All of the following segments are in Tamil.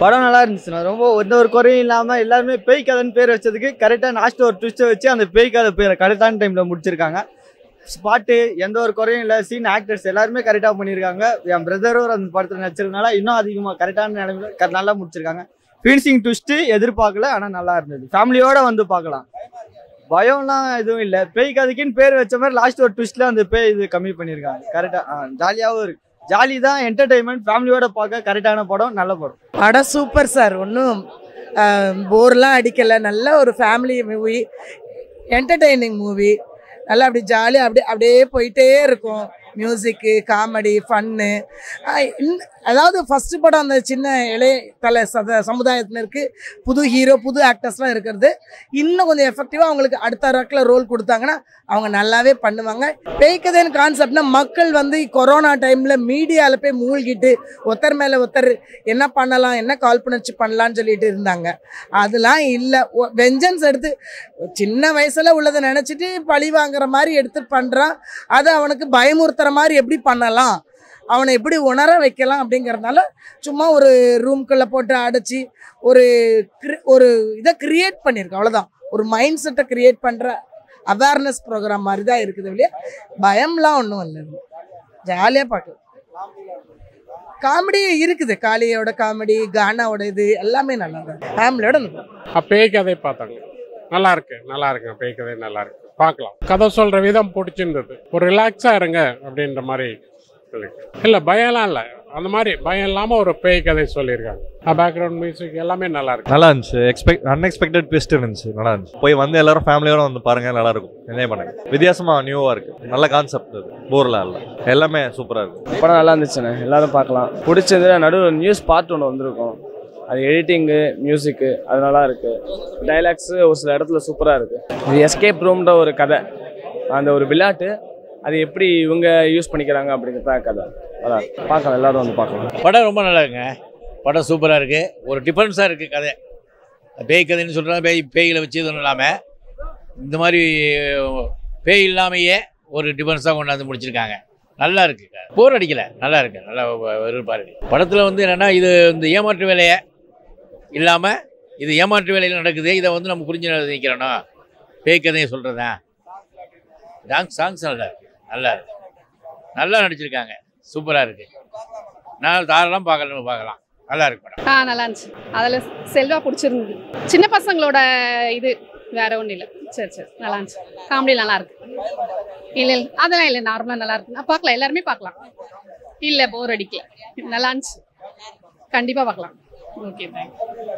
படம் நல்லா இருந்துச்சுண்ணா. ரொம்ப எந்த ஒரு குறையும் இல்லாமல் எல்லாருமே பேய் கதைன்னு பேர் வச்சதுக்கு கரெக்டாக லாஸ்ட்டு ஒரு ட்விஸ்ட்டை வச்சு அந்த பேய் கதை பேரை கரெக்டான டைமில் முடிச்சிருக்காங்க. ஸ்பாட்டு எந்த ஒரு குறையும் இல்லை. சீன் ஆக்டர்ஸ் எல்லாருமே கரெக்டாக பண்ணியிருக்காங்க. என் பிரதரும் அந்த படத்தில் நடிச்சிருக்கனால இன்னும் அதிகமாக கரெக்டான நிலைமையில் நல்லா முடிச்சிருக்காங்க. ஃபினிஷிங் ட்விஸ்ட்டு எதிர்பார்க்கல, ஆனால் நல்லா இருந்தது. ஃபேமிலியோடு வந்து பார்க்கலாம். பயம்லாம் எதுவும் இல்லை. பேய் கதைக்குன்னு பேர் வச்ச மாதிரி லாஸ்ட் ஒரு ட்விஸ்ட்டில் அந்த பேய் இது கம்மி பண்ணியிருக்காங்க. கரெக்டாக ஜாலியாகவும் இருக்குது. ஜாலி தான், என்டர்டெயின்மெண்ட், ஃபேமிலியோட பார்க்க கரெக்டான படம், நல்ல படம். படம் சூப்பர் சார். ஒன்றும் போர்லாம் அடிக்கலை. நல்ல ஒரு ஃபேமிலி மூவி, என்டர்டெய்னிங் மூவி. நல்லா அப்படி ஜாலியாக அப்படியே போயிட்டே இருக்கும். மியூசிக்கு, காமெடி, ஃபன்னு. அதாவது ஃபஸ்ட்டு படம் அந்த சின்ன இளைய தலை சமுதாயத்தினருக்கு புது ஹீரோ, புது ஆக்டர்ஸ்லாம் இருக்கிறது இன்னும் கொஞ்சம் எஃபெக்டிவாக அவங்களுக்கு அடுத்த ரக்கில் ரோல் கொடுத்தாங்கன்னா அவங்க நல்லாவே பண்ணுவாங்க. பேய்க்கதைன்னு கான்செப்ட்னா மக்கள் வந்து கொரோனா டைமில் மீடியாவில் போய் மூழ்கிட்டு ஒருத்தர் மேலே ஒருத்தர் என்ன பண்ணலாம், என்ன காழ்ப்புணர்ச்சி பண்ணலான்னு சொல்லிட்டு இருந்தாங்க. அதெல்லாம் இல்லை. வெஞ்சன்ஸ் எடுத்து சின்ன வயசில் உள்ளதை நினச்சிட்டு பழி வாங்குற மாதிரி எடுத்து பண்ணுறான். அதை அவனுக்கு பயமுறுத்துற மாதிரி எப்படி பண்ணலாம், அவனை எப்படி உணர வைக்கலாம் அப்படிங்கிறதுனால சும்மா ஒரு ரூம்குள்ளே போட்டு அடைச்சி ஒரு இதை கிரியேட் பண்ணியிருக்கு. அவ்வளோதான். ஒரு மைண்ட் செட்டை கிரியேட் பண்ணுற அவேர்னஸ் ப்ரோக்ராம் மாதிரி தான் இருக்குது. இல்லையா, பயம்லாம் ஒன்றும் இல்லை. ஜாலியாக பார்க்கலாம். காமெடி இருக்குது. காளியோட காமெடி, கானாவோட இது எல்லாமே நல்லா தான். ஃபேமிலியோட பேய் கதை பார்த்தாங்க. நல்லா இருக்கு. பேய் கதை நல்லா இருக்கு, பார்க்கலாம். கதை சொல்கிற விதம் பிடிச்சிருந்தது. ஒரு ரிலாக்ஸாக இருங்க அப்படின்ற மாதிரி இல்லை, பயம்லாம் இல்லை. அந்த மாதிரி பயம் இல்லாமல் ஒரு பேய் கதை சொல்லியிருக்காங்க. பேக்ரவுண்ட் மியூசிக் எல்லாமே நல்லா இருந்துச்சு. அன்எக்ஸ்பெக்டட் ட்விஸ்ட் இருந்துச்சு. நல்லா இருந்துச்சு. போய் வந்து எல்லாரும் ஃபேமிலியோட வந்து பாருங்க, நல்லா இருக்கும். என்ஜாய் பண்ணுங்க. வித்தியாசமாக நியூவாக இருக்கு. நல்ல கான்செப்ட். போர்லாம் இல்லை, எல்லாமே சூப்பராக இருக்கு. படம் நல்லா இருந்துச்சுண்ணே. எல்லாரும் பார்க்கலாம். பிடிச்சது நடுவில் நியூஸ் பார்ட் ஒன்று வந்திருக்கும். அது எடிட்டிங்கு, மியூசிக்கு அது நல்லா இருக்குது. டைலாக்ஸு ஒரு சில இடத்துல சூப்பராக இருக்குது. இது எஸ்கேப் ரூம்ன்ற ஒரு கதை, அந்த ஒரு விளையாட்டு, அது எப்படி இவங்க யூஸ் பண்ணிக்கிறாங்க அப்படிங்கிறத கதை. அதான் பார்க்கலாம், எல்லோரும் வந்து பார்க்கலாம். படம் ரொம்ப நல்லா இருக்குங்க. படம் சூப்பராக இருக்குது. ஒரு டிஃப்ரென்ஸாக இருக்குது கதை. பேய் கதைன்னு சொல்கிறாங்க. பேய்களை வச்சு எதுவும் இல்லாமல் இந்த மாதிரி பேய் இல்லாமையே ஒரு டிஃப்ரென்ஸாக கொண்டாந்து முடிச்சிருக்காங்க. நல்லா இருக்குது. போர் அடிக்கலை, நல்லா இருக்குது. நல்லா விருப்பம் இருக்குது. படத்தில் வந்து என்னென்னா, இது இந்த ஏமாற்று வேலையை இல்லாமல் இது ஏமாற்று வேலையில் நடக்குது. இதை வந்து நம்ம புரிஞ்சு நினைக்கிறோன்னா பேய் கதையை சொல்கிறதா. சாங்ஸ் நல்லா இருக்கு. நல்லா நடிச்சிருக்காங்க. சூப்பராக இருக்குது. நான் தாராளம் பார்க்கலாம். நல்லா இருக்கு படம். நல்லா இருந்துச்சு. அதில் செல்வா பிடிச்சிருந்தது. சின்ன பசங்களோட இது வேற ஒன்றும் இல்லை. சரி நல்லா இருந்துச்சு. காமெடி நல்லா இருக்கு. இல்லை அதெல்லாம் இல்லை, நார்மலாக நல்லா இருக்கு. நான் பார்க்கலாம், எல்லாருமே பார்க்கலாம். இல்லை போர் அடிக்கல, நல்லா இருந்துச்சு. கண்டிப்பாக பார்க்கலாம். ஓகே,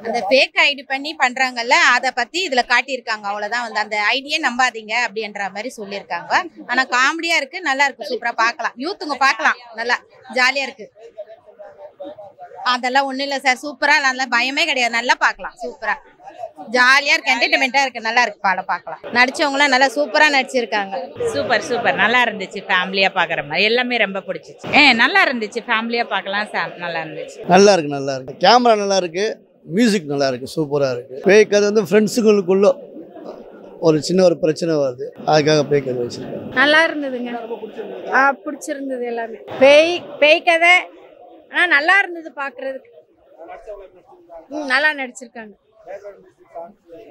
அந்த ஃபேக் ஐடி பண்ணி பண்றாங்கல்ல, அதை பத்தி இதுல காட்டியிருக்காங்க. அவ்வளவுதான். வந்து அந்த ஐடியே நம்பாதீங்க அப்படின்ற மாதிரி சொல்லியிருக்காங்க. ஆனா காமெடியா இருக்கு, நல்லா இருக்கு, சூப்பரா பார்க்கலாம். யூத்துங்க பார்க்கலாம், நல்லா ஜாலியா இருக்கு. அதெல்லாம் ஒண்ணும் இல்லை சார், சூப்பரா, நல்லா பயமே கிடையாது, நல்லா பார்க்கலாம். சூப்பரா ஜாலியா இருக்கு, என்டர்டைன்மெண்டா இருக்கு, நல்லா இருக்கு. படம் பார்க்கலாம். நடிச்சவங்களாம் நல்லா சூப்பரா நடிச்சிருக்காங்க. சூப்பர் நல்லா இருந்துச்சு. ஃபேமிலியா பாக்குற மாதிரி எல்லாமே ரொம்ப பிடிச்சிச்சு. நல்லா இருந்துச்சு. ஃபேமிலியா பார்க்கலாம். நல்லா இருந்துச்சு. நல்லா இருக்கு. கேமரா நல்லா இருக்கு, மியூசிக் நல்லா இருக்கு, சூப்பரா இருக்கு. பேய் கதை வந்து ஃப்ரெண்ட்ஸுங்களுக்குள்ள ஒரு சின்ன ஒரு பிரச்சனை வருது, அதுக்காக பேய் கதை வச்சிருக்காங்க. நல்லா இருந்ததுங்க. பிடிச்சிருந்தது எல்லாமே. பேய் கதை ஆனால் நல்லா இருந்தது பார்க்குறதுக்கு. நல்லா நடிச்சிருக்காங்க.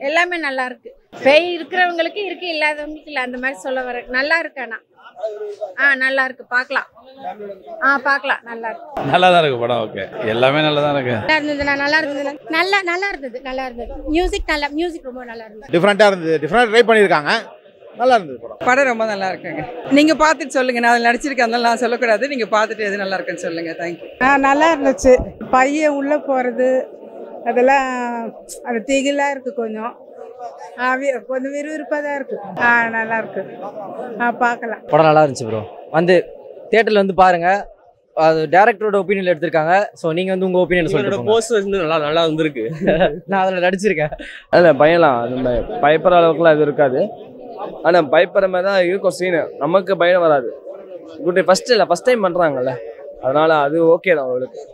எல்லாமே நல்லா இருக்கு. பேய் இருக்கிறவங்களுக்கு இருக்கு, இல்லாதவங்களுக்கு இல்லை, அந்த மாதிரி சொல்ல வர. நல்லா இருக்கு. ஆனால் நல்லா இருக்கு, பார்க்கலாம். பார்க்கலாம், நல்லா இருக்கு. நல்லா தான் இருக்கு படம். ஓகே, எல்லாமே நல்லா தான் இருக்கு. நல்லா இருந்தது. மியூசிக் ரொம்ப நல்லா இருந்தது. டிஃப்ரெண்டா இருந்தது. டிஃப்ரெண்ட் ட்ரை பண்ணியிருக்காங்க. நல்லா இருந்தது படம். ரொம்ப நல்லா இருக்குங்க. நீங்கள் பார்த்துட்டு சொல்லுங்கள். நான் அதில் நடிச்சிருக்கேன், அதனால நான் சொல்லக்கூடாது. நீங்கள் பார்த்துட்டு எது நல்லா இருக்குன்னு சொல்லுங்கள். தேங்க்யூ. நல்லா இருந்துச்சு. பையன் உள்ளே போகிறது அதெல்லாம் அது திகிலாக இருக்குது. கொஞ்சம் விறுவிறுப்பாக தான் இருக்குது. நல்லா இருக்கு. பார்க்கலாம். படம் நல்லா இருந்துச்சு ப்ரோ. வந்து தியேட்டரில் வந்து பாருங்கள். அது டேரக்டரோட ஒப்பீனியன் எடுத்திருக்காங்க. ஸோ நீங்கள் வந்து உங்கள் ஒப்பீனியன் சொல்லிட்டு போஸ்ட் வந்து நல்லா வந்துருக்கு. நான் அதில் நடிச்சிருக்கேன். அதில் பயம்லாம் அது பயப்படுற அளவுக்குலாம் எதுவும் இருக்காது. ஆனால் பயப்படுற மாதிரி தான் இருக்கும் சீனு. நமக்கு பயம் வராது. ஃபஸ்ட் டைம் பண்ணுறாங்கல்ல, அதனால் அது ஓகே தான் அவங்களுக்கு.